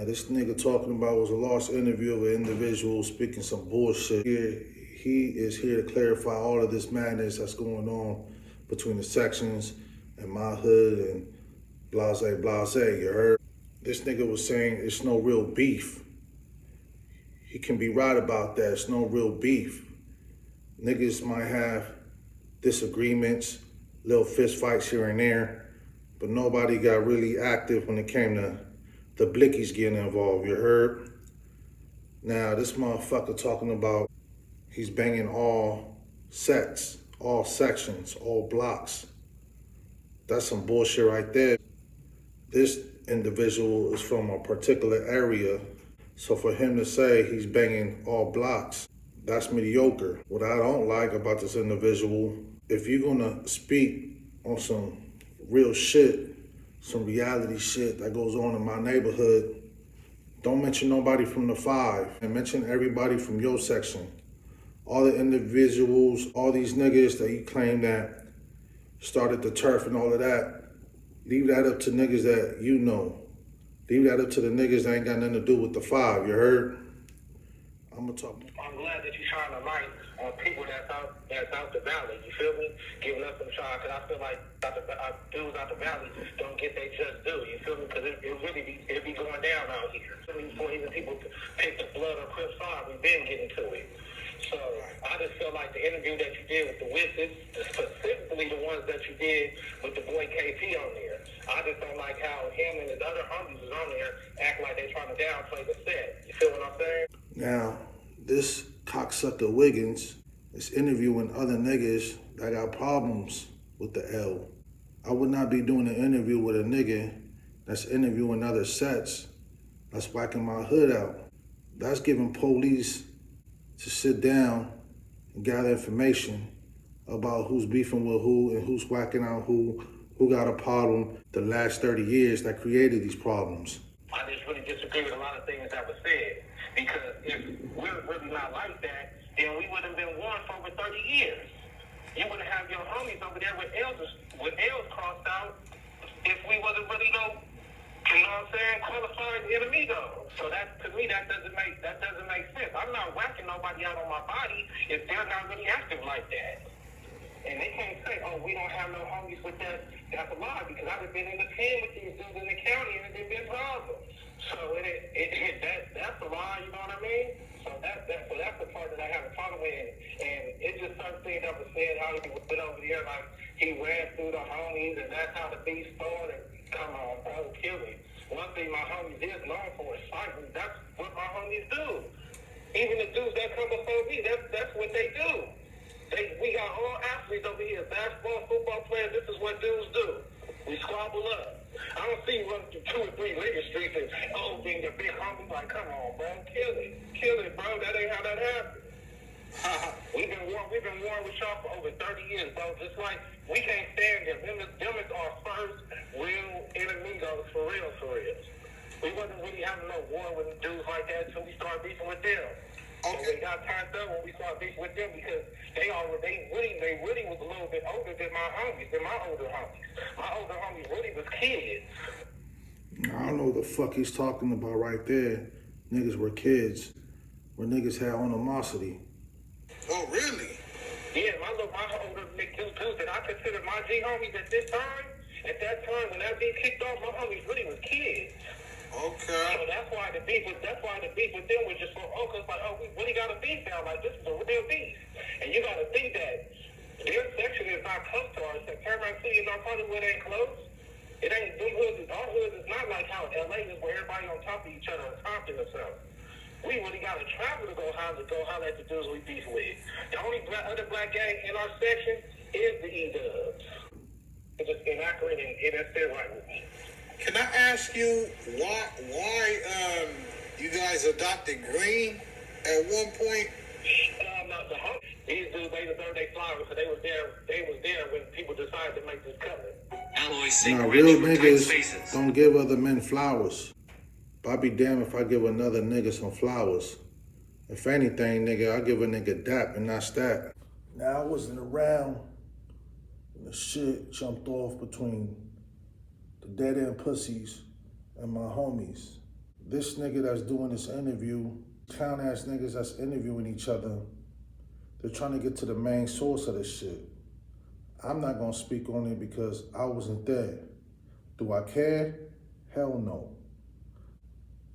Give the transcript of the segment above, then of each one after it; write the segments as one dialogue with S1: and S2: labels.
S1: This nigga talking about was a lost interview of an individual speaking some bullshit. He is here to clarify all of this madness that's going on between the sections and my hood and blase, you heard? This nigga was saying it's no real beef. He can be right about that, it's no real beef. Niggas might have disagreements, little fist fights here and there, but nobody got really active when it came to the blickies getting involved, you heard? Now, this motherfucker talking about he's banging all sets, all sections, all blocks. That's some bullshit right there. This individual is from a particular area, so for him to say he's banging all blocks, that's mediocre. What I don't like about this individual, if you're gonna speak on some real shit, some reality shit that goes on in my neighborhood, don't mention nobody from the 5 and mention everybody from your section. All the individuals, all these niggas that you claim that started the turf and all of that, leave that up to niggas that you know. Leave that up to the niggas that ain't got nothing to do with the 5, you heard? I'm glad
S2: that you're shining a light on people that's out the valley, you feel me? Giving us some shine, because I feel like dudes out the valley don't get they just due, you feel me? Because it be going down out here. Before even people pick the blood or Crip side, we've been getting to it. So I just feel like the interview that you did with the witnesses, specifically the ones that you did with the boy KP on there, I just don't like how him and his other homies is on there act like they trying to downplay the set. You feel what I'm saying?
S1: Now, this cocksucker Wiggins is interviewing other niggas that got problems with the L. I would not be doing an interview with a nigga that's interviewing other sets, that's whacking my hood out. That's giving police to sit down and gather information about who's beefing with who and who's whacking out who got a problem the last 30 years that created these problems.
S2: I just really disagree with a lot of things that were said, because if we're really not like that, then we would have been warned for over 30 years. You wouldn't have your homies over there with L's crossed out if we wasn't really you know what I'm saying, qualified enemy though. So that, to me, that doesn't make sense. I'm not whacking nobody out on my body if they're not really active like that. And they can't say, oh, we don't have no homies with that. That's a lie, because I've been in the pen with these dudes in the county and it's been problems. So that's a lie, you know what I mean? So that's the part that I have a problem with. And it's just certain things that was said, how he went over there, like he ran through the homies and that's how the beef started. Come on, bro, kill me. One thing my homies is known for is fighting. That's what my homies do. Even the dudes that come before me, that's what they do. We got all athletes over here, basketball, football players. This is what dudes do. We squabble up. I don't see you running through 2 or 3 Liggett streets and being your big homie. Like, come on, bro, kill it, bro. That ain't how that happens. We've been warring with y'all for over 30 years, bro. Just like we can't stand them. Them is our first real enemigos for real. We wasn't really having no war with dudes like that until we started beefing with them. Okay. So we got turned up when we started beefing with them, because they really was a little bit older than my homies, than my older homies. My older homies really was kids.
S1: I don't know what the fuck he's talking about right there. Niggas were kids, where niggas had animosity.
S3: Oh, really?
S2: Yeah, my older dudes that I consider my G homies at that time, when that beef kicked off, my homies really was kids.
S3: Okay.
S2: So that's why the beef with them was just so cause like, oh, we really got a beef now, like this is a real beef. And you gotta think that their section is not close to ours. Like Paramount City and North Hollywood ain't close. It ain't, them hoods, our hoods is not like how LA is, where everybody on top of each other on Compton or something. We really gotta travel to go holler at the dudes we beef with. The only other black gang in our section is the E-Dubs. It's just inaccurate and that's still right with me.
S3: Can I ask you why you guys adopted green at one point?
S2: These dudes, they deserve their flowers, so they was there when people decided to make this cover.
S1: Now, real niggas don't give other men flowers. But I'd be damned if I give another nigga some flowers. If anything, nigga, I give a nigga dap and not stat. Now, I wasn't around when the shit jumped off between the dead end pussies and my homies. this nigga that's doing this interview, clown ass niggas that's interviewing each other, they're trying to get to the main source of this shit. I'm not gonna speak on it because I wasn't there. Do I care? Hell no.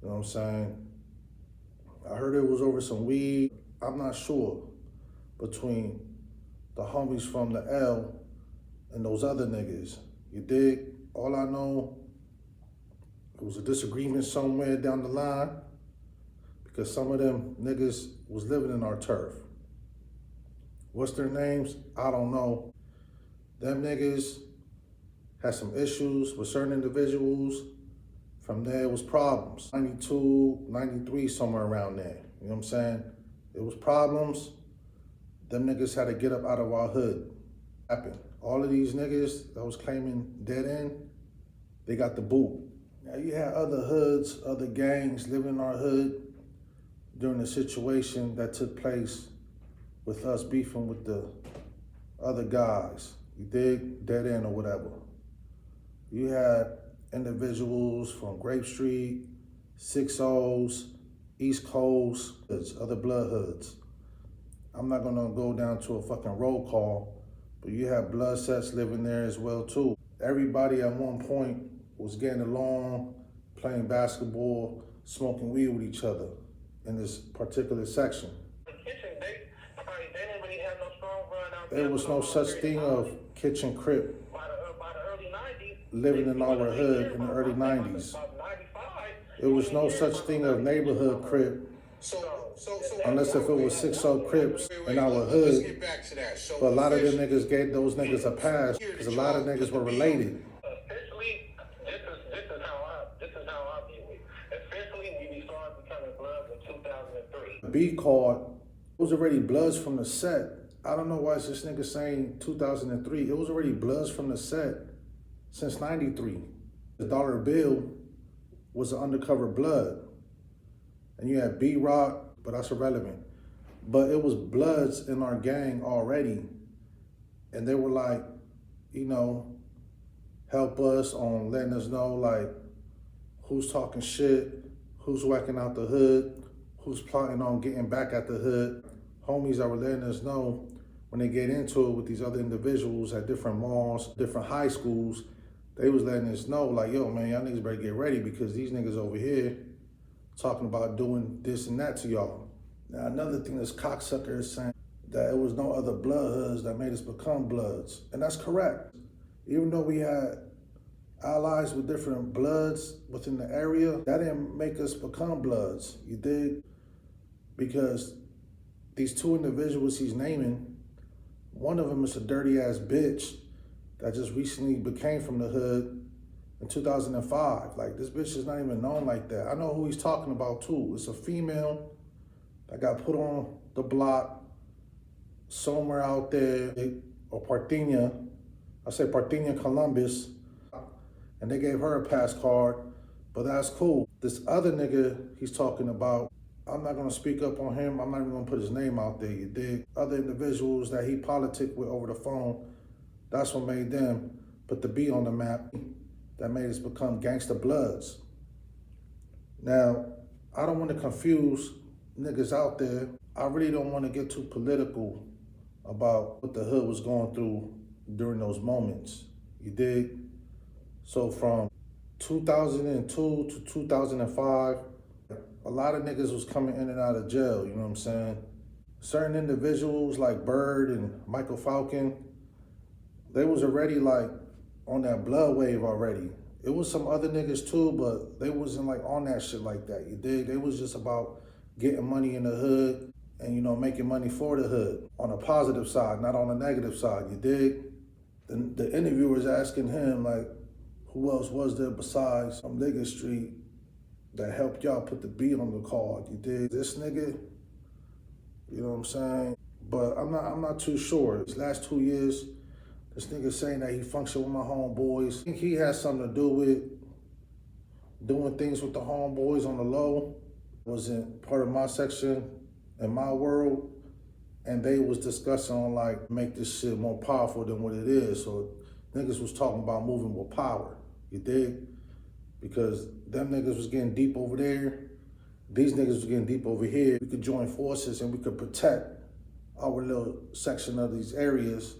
S1: You know what I'm saying? I heard it was over some weed. I'm not sure between the homies from the L and those other niggas. You dig? All I know, it was a disagreement somewhere down the line because some of them niggas was living in our turf. What's their names? I don't know. Them niggas had some issues with certain individuals. From there, it was problems. 92, 93, somewhere around there. You know what I'm saying? It was problems. Them niggas had to get up out of our hood. Happened. All of these niggas that was claiming dead end, they got the boot. Now you had other hoods, other gangs living in our hood during the situation that took place with us beefing with the other guys. You dig? Dead end or whatever. You had individuals from Grape Street, 6-0s, East Coast, other blood hoods. I'm not gonna go down to a fucking roll call, but you have blood sets living there as well too. Everybody at one point was getting along, playing basketball, smoking weed with each other in this particular section. There was no such thing of kitchen crip living in our hood in the early 90s. There was no such thing of neighborhood crip unless if it was 6-0 Crips in our hood. But a lot of them niggas gave those niggas a pass because a lot of niggas were related.
S2: Essentially, this is how I view it. Essentially, we started becoming Bloods in 2003.
S1: B card, it was already Bloods from the set. I don't know why is this nigga saying 2003. It was already Bloods from the set since 93. The dollar bill was an undercover Blood. And you had B-Rock, but that's irrelevant. But it was Bloods in our gang already. And they were like, you know, help us on letting us know like who's talking shit, who's whacking out the hood, who's plotting on getting back at the hood. Homies that were letting us know when they get into it with these other individuals at different malls, different high schools, they was letting us know like, yo man, y'all niggas better get ready because these niggas over here talking about doing this and that to y'all. Now another thing this cocksucker is saying that it was no other blood hoods that made us become Bloods. And that's correct. Even though we had allies with different Bloods within the area, that didn't make us become Bloods, you dig? Because these two individuals he's naming, one of them is a dirty ass bitch that just recently became from the hood in 2005. Like, this bitch is not even known like that. I know who he's talking about too. It's a female that got put on the block somewhere out there, or Parthenia. I say Parthenia, Columbus, and they gave her a pass card, but that's cool. This other nigga he's talking about, I'm not gonna speak up on him. I'm not even gonna put his name out there, you dig? Other individuals that he politic with over the phone, that's what made them put the B on the map. That made us become gangster Bloods. Now, I don't want to confuse niggas out there. I really don't want to get too political about what the hood was going through during those moments. You dig? So from 2002 to 2005, a lot of niggas was coming in and out of jail, you know what I'm saying? Certain individuals like Bird and Michael Falcon, they was already like on that blood wave already. It was some other niggas too, but they wasn't like on that shit like that, you dig? They was just about getting money in the hood and, you know, making money for the hood on a positive side, not on a negative side, you dig? The interviewer's asking him like, who else was there besides Liggett Street that helped y'all put the B on the card, you dig? This nigga, you know what I'm saying? But I'm not too sure. These last 2 years, this nigga saying that he functioned with my homeboys. I think he has something to do with doing things with the homeboys on the low. Wasn't part of my section in my world. And they was discussing on like, make this shit more powerful than what it is. So niggas was talking about moving with power, you dig? because them niggas was getting deep over there. These niggas was getting deep over here. We could join forces and we could protect our little section of these areas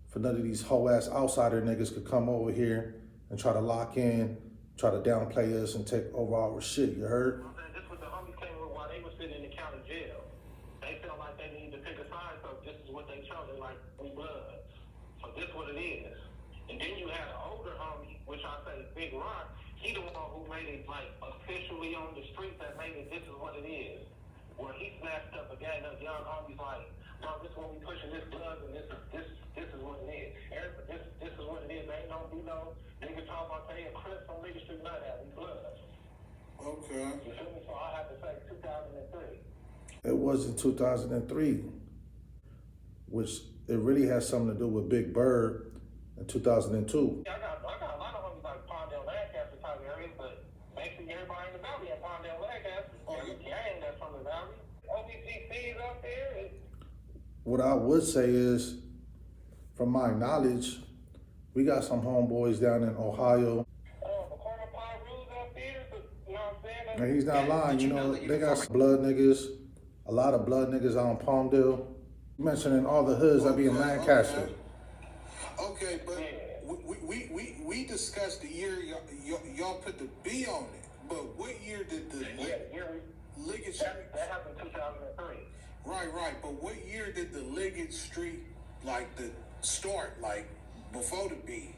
S1: for none of these hoe-ass outsider niggas could come over here and try to lock in, try to downplay us and take over our shit, you heard?
S2: This was the homies came with while they were sitting in the county jail. They felt like they needed to pick a side, so this is what they chose. They like, we blood. So this what it is. And then you had an older homie, which I say Big Rock. He the one who made it like officially on the street that made it, this is what it is. Where he snatched up a gang of young homies like, no, this is what we pushing this blood and this is what it is. This is what it is. There ain't no be no nigga talking about they a Chris on Liggett Street, none of that. We blood.
S3: Okay.
S2: You feel me? So I have to say 2003.
S1: It was in 2003, which it really has something to do with Big Bird in 2002.
S2: Yeah, I got a lot of homies like Pondale, Lancaster type areas, but basically everybody in the valley in Pondale, Lancaster. Every gang that's from the valley. OBGC's up there.
S1: What I would say is, from my knowledge, we got some homeboys down in Ohio.
S2: McCormick Pie Rules up there, but you know what I'm saying?
S1: And he's not lying, you know, they got some blood niggas, a lot of blood niggas out in Palmdale. Mentioning all the hoods that be in Lancaster.
S3: Okay, but we discussed the year y'all put the B on it, but what year did the Liggett Street?
S2: That happened in 2003.
S3: Right, but what year did the Liggett Street, like, the start, like, before the B?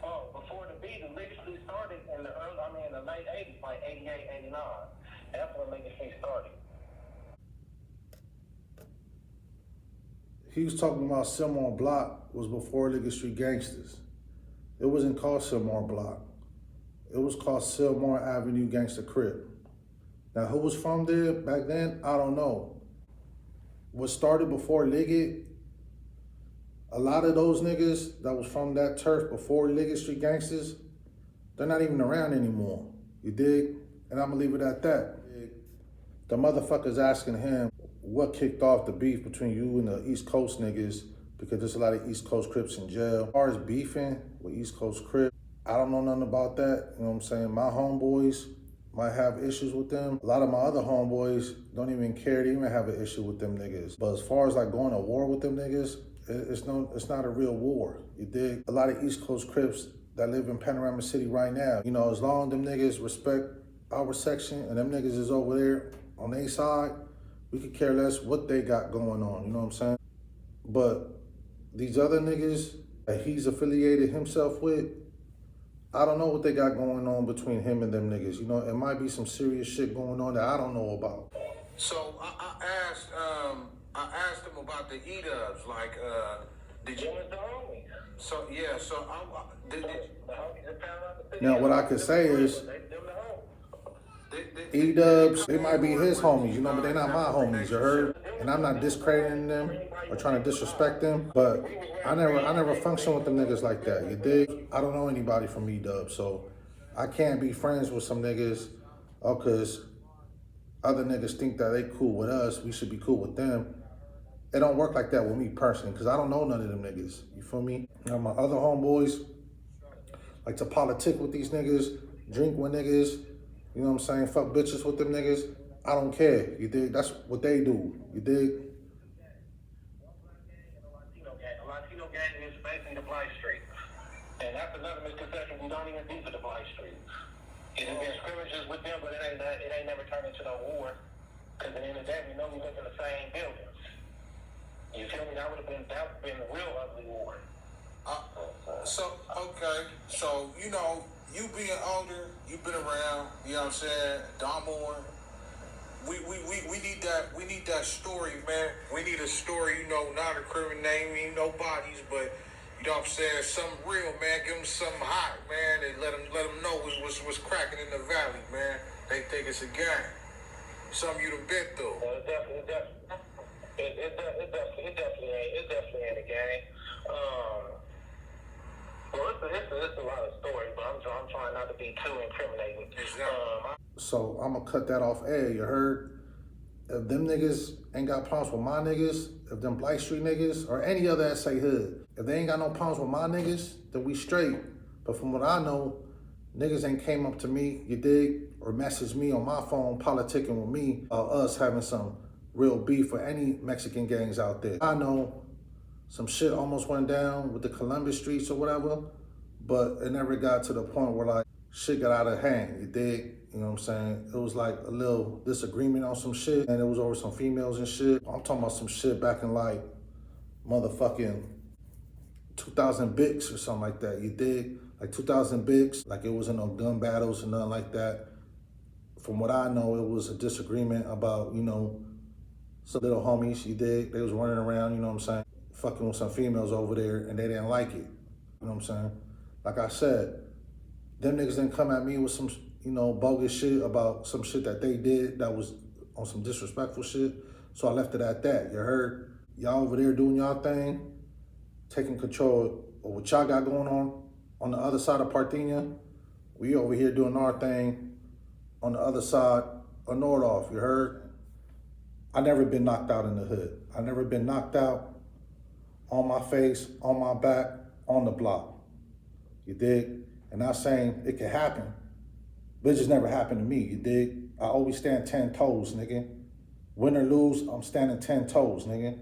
S2: Oh, before the B, the Liggett Street started in the late 80s, like 88, 89. That's when Liggett Street started.
S1: He was talking about Sylmar Block was before Liggett Street Gangsters. It wasn't called Sylmar Block. It was called Sylmar Avenue Gangster Crib. Now, who was from there back then? I don't know. What started before Liggett, a lot of those niggas that was from that turf before Liggett Street Gangsters, they're not even around anymore. You dig? And I'm gonna leave it at that. The motherfucker's asking him what kicked off the beef between you and the East Coast niggas, because there's a lot of East Coast Crips in jail. As far as beefing with East Coast Crips, I don't know nothing about that. You know what I'm saying? My homeboys might have issues with them. A lot of my other homeboys don't even care to even have an issue with them niggas. But as far as like going to war with them niggas, it's not a real war. You dig? A lot of East Coast Crips that live in Panorama City right now, you know, as long as them niggas respect our section and them niggas is over there on their side, we could care less what they got going on, you know what I'm saying? But these other niggas that he's affiliated himself with, I don't know what they got going on between him and them niggas. You know, it might be some serious shit going on that I don't know about.
S3: So I asked him about the E-dubs, like, did you? So yeah, so did
S1: Now what I could say is, E-dubs, they might be his homies, you know, but they're not my homies, you heard? And I'm not discrediting them or trying to disrespect them, but I never function with them niggas like that, you dig? I don't know anybody from E-dubs, so I can't be friends with some niggas, cause other niggas think that they cool with us, we should be cool with them. It don't work like that with me personally, cause I don't know none of them niggas, you feel me? Now my other homeboys like to politic with these niggas, drink with niggas, you know what I'm saying? Fuck bitches with them niggas. I don't care. You dig? That's what they do. You dig?
S2: Latino gang is facing the Blight Street. And that's another misconception. We don't even do for the Blight Street. It's been scrimmages with them, but it ain't never turned into no war. Because at the end of the day, we know we live in the same buildings. You feel me? That would have been a real ugly war.
S3: Okay. So, you know, you being older, you've been around, you know what I'm saying, Domon. We need that story, man. We need a story, you know, not incriminating no bodies, but you know what I'm saying, something real, man. Give them something hot, man, and let them know what's cracking in the valley, man. They think it's a game. Something you done been through.
S2: It definitely ain't a game. Well, it's a lot of stories, but I'm trying not to be too incriminating.
S1: So I'm gonna cut that off air, you heard? If them niggas ain't got problems with my niggas, if them Blight Street niggas, or any other SA hood, if they ain't got no problems with my niggas, then we straight. But from what I know, Niggas ain't came up to me, you dig, or messaged me on my phone politicking with me about us having some real beef for any Mexican gangs out there. I know some shit almost went down with the Columbus streets or whatever, but it never got to the point where like shit got out of hand, you dig? You know what I'm saying? It was like a little disagreement on some shit, and it was over some females and shit. I'm talking about some shit back in like motherfucking 2000 Bix or something like that, you dig? Like 2000 Bix, like it wasn't no gun battles or nothing like that. From what I know, it was a disagreement about, you know, some little homies, you dig? They was running around, you know what I'm saying? Fucking with some females over there, and they didn't like it. You know what I'm saying? Like I said, them niggas didn't come at me with some, you know, bogus shit about some shit that they did that was on some disrespectful shit. So I left it at that. You heard? Y'all over there doing y'all thing, taking control of what y'all got going on the other side of Parthenia. We over here doing our thing on the other side of Nordhoff, you heard? I never been knocked out in the hood. I never been knocked out on my face, on my back, on the block. You dig? And not saying it can happen, but it just never happened to me, you dig? I always stand 10 toes, nigga. Win or lose, I'm standing 10 toes, nigga.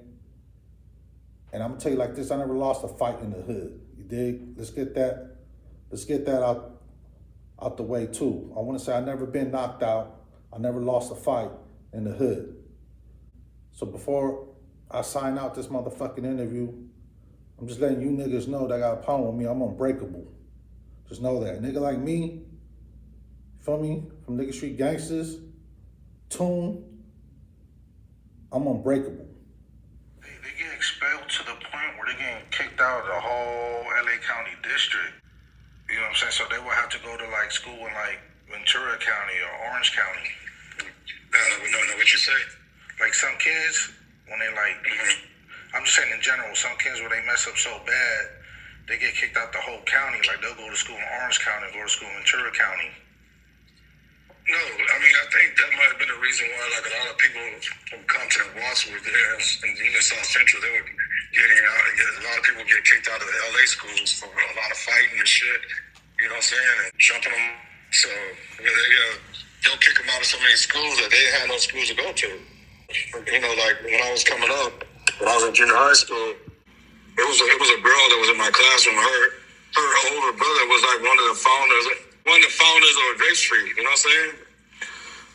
S1: And I'm gonna tell you like this, I never lost a fight in the hood, you dig? Let's get that out the way too. I wanna say I never been knocked out. I never lost a fight in the hood. So before I sign out this motherfucking interview, I'm just letting you niggas know that I got a problem with me. I'm unbreakable. Just know that. Nigga like me, feel me? From Liggett Street Gangsters, Tune, I'm unbreakable.
S3: They get expelled to the point where they're getting kicked out of the whole LA County district. You know what I'm saying? So they will have to go to like school in like Ventura County or Orange County.
S4: No, what you say?
S3: Like some kids, when they like, I'm just saying in general, some kids when they mess up so bad, they get kicked out the whole county. Like they'll go to school in Orange County, go to school in Ventura County.
S4: No, I mean, I think that might have been the reason why, like, a lot of people from Compton and Watts were there, and even South Central, they were getting out. A lot of people get kicked out of the LA schools for a lot of fighting and shit, you know what I'm saying, and jumping them. So, they'll kick them out of so many schools that they had no schools to go to. You know, like, when I was coming up, when I was in junior high school, it was a girl that was in my classroom. Her older brother was, like, one of the founders of Drake Street, you know what I'm saying?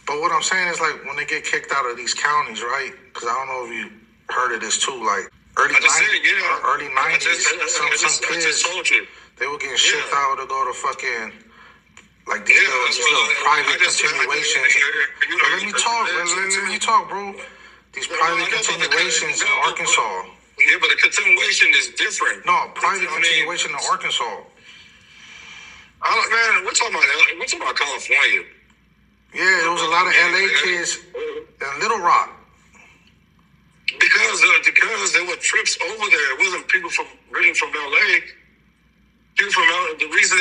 S3: But what I'm saying is, like, when they get kicked out of these counties, right? Because I don't know if you heard of this too, like early 90s, some kids, they were getting shipped out to go to fucking like these little private continuations. Let me talk, bro. These private continuations in Arkansas.
S4: Yeah, but the continuation is different.
S3: No, private continuation in Arkansas.
S4: Man, we're talking about California.
S3: Yeah, there was a lot of LA kids in Little Rock.
S4: Because there were trips over there. It wasn't people really from LA. People from LA. The reason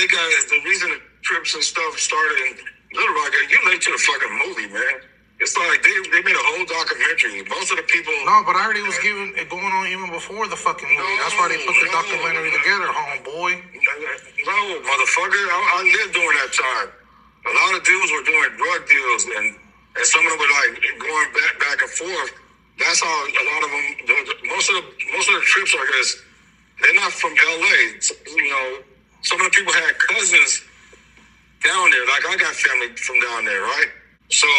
S4: the trips and stuff started in Little Rock. You late to the fucking movie, man. It's like they made a whole documentary. Most of the people.
S3: No, but I heard it was going on even before the fucking movie. That's why they put the documentary together, homeboy.
S4: No, motherfucker. I lived during that time. A lot of dudes were doing drug deals, and some of them were like going back and forth. That's how a lot of them. Most of the trips are just they're not from LA. You know, some of the people had cousins down there. Like I got family from down there, right? So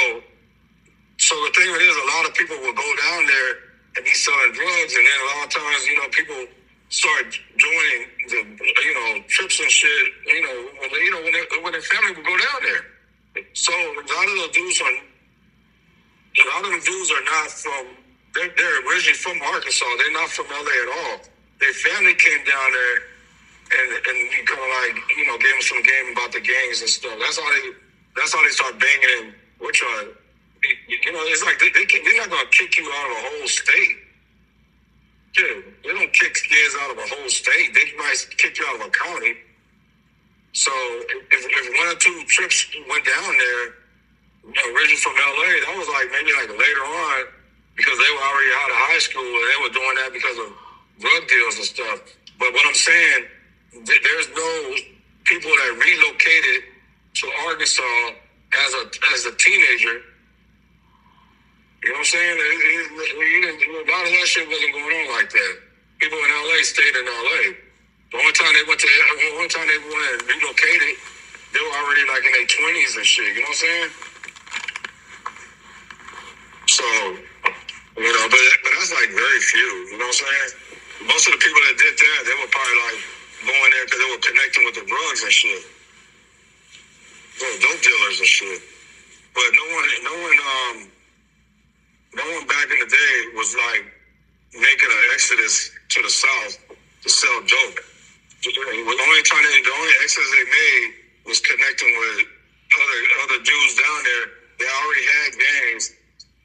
S4: the thing of it is, a lot of people will go down there and be selling drugs, and then a lot of times, you know, people start joining the, you know, trips and shit. You know, when their family will go down there. So a lot of those dudes are not from. They're originally from Arkansas. They're not from LA at all. Their family came down there, and we kind of like, you know, gave them some game about the gangs and stuff. That's how they start banging in. You know, it's like they're not gonna kick you out of a whole state. Yeah, they don't kick kids out of a whole state. They might kick you out of a county. So if one or two trips went down there, you know, originally from LA, that was like maybe like later on because they were already out of high school and they were doing that because of drug deals and stuff. But what I'm saying, there's no people that relocated to Arkansas as a teenager. You know what I'm saying? A lot of that shit wasn't going on like that. People in LA stayed in LA. The only time they went and relocated, they were already like in their 20s and shit. You know what I'm saying? So, but that's like very few. You know what I'm saying? Most of the people that did that, they were probably like going there because they were connecting with the drugs and shit. Dope dealers and shit. But no one back in the day was like making an exodus to the south to sell dope. The only exodus they made was connecting with other dudes down there. They already had gangs,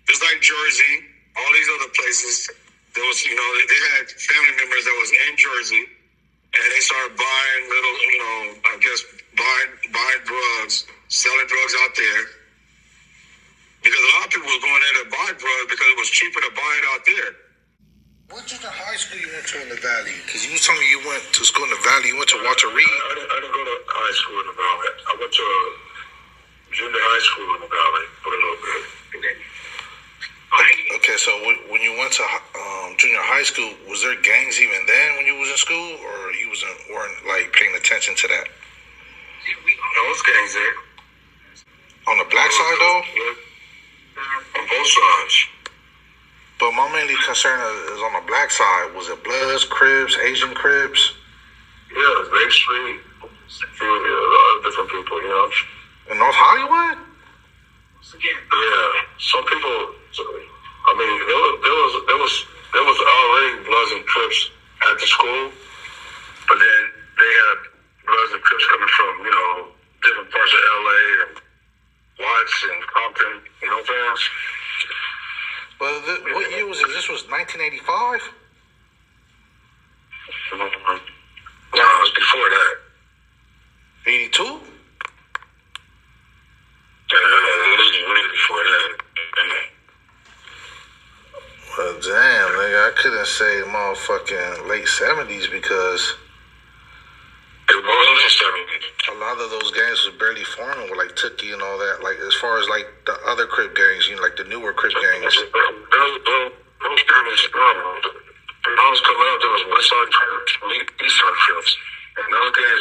S4: just like Jersey, all these other places. There was, they had family members that was in Jersey, and they started buying buying drugs, selling drugs out there. Because a lot of people was going there to buy drugs because it was cheaper to buy it out there.
S1: What junior high school you went to in the Valley? Because you told me you went to school in the Valley. You went to Walter Reed.
S4: I didn't go to high school in the Valley. I went to junior high school in the Valley for a little bit.
S1: Okay, so when you went to junior high school, was there gangs even then when you was in school, or you weren't like paying attention to that?
S4: No, it was gangs there.
S1: On the black side though?
S4: On both sides.
S1: But my mainly concern is on the black side. Was it Bloods, Crips, Asian Crips?
S4: Yeah, Lake Street. A lot of different people,
S1: In North Hollywood?
S4: Yeah, some people. I mean, there was already Bloods and Crips at the school, but then they had Bloods and Crips coming from different parts of LA and Watts and Compton. You know what I'm saying?
S1: Well, what year was it? This was 1985?
S4: No, it was before that.
S1: 82?
S4: Yeah, it was way before that.
S1: Well, damn, nigga, I couldn't say motherfucking late 70s because
S4: It was the 70s.
S1: a lot of those gangs was barely forming with like Tookie and all that. Like as far as like the other Crip gangs, like the newer Crip gangs.
S4: Those gangs, when I was coming up, there was West Side Crips, East Side Crips. And those gangs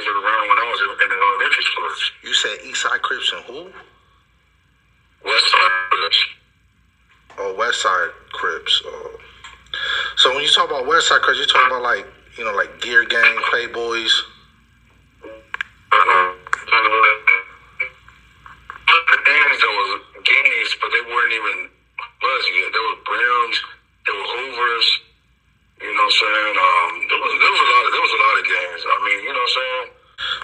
S4: were around when I was in the elementary schools.
S1: You said East Side Crips and who?
S4: West Side Crips.
S1: Oh, West Side Crips. Oh. So when you talk about West Side Crips, you talking about like, like Gear Gang, Playboys?
S4: The gangs that was gangs, but they weren't even Bloods yet. They were Browns, they were Hoovers. You know what I'm saying? There was a lot of gangs. I mean, you know what I'm saying?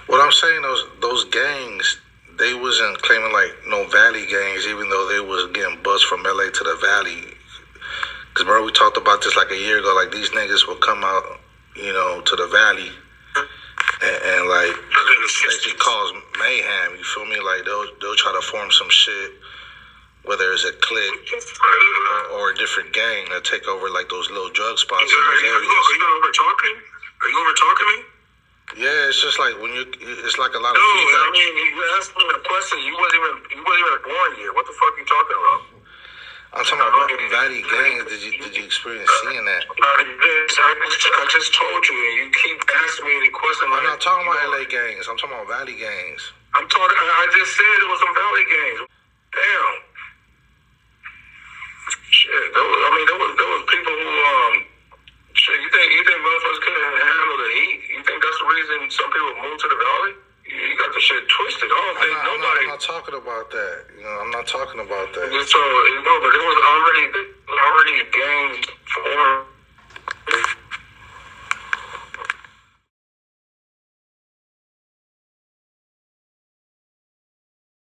S1: What I'm saying, those gangs, they wasn't claiming like no Valley gangs, even though they was getting buzzed from LA to the Valley. Because remember we talked about this like a year ago, like these niggas will come out, to the Valley and like basically cause mayhem, you feel me? Like they'll try to form some shit, whether it's a clique or a different gang to take over like those little drug spots in those areas.
S4: Are you over talking? Are you over talking me?
S1: Yeah, it's just like it's like a lot of
S4: No,
S1: feedback.
S4: I mean, you asked me a question. You wasn't even born yet. What the fuck are you talking about?
S1: I'm talking about Valley gangs. Did you experience seeing that?
S4: I just told you, and you keep asking me any question.
S1: I'm not talking about LA gangs. I'm talking about Valley gangs.
S4: I just said it was some Valley gangs. Damn. Shit. There was people who shit. You think motherfuckers couldn't handle the heat? You think that's the reason some people moved to the Valley? You got the shit twisted. I don't think nobody.
S1: I'm not talking about that. I'm not talking about that.
S4: So but there was already gangs formed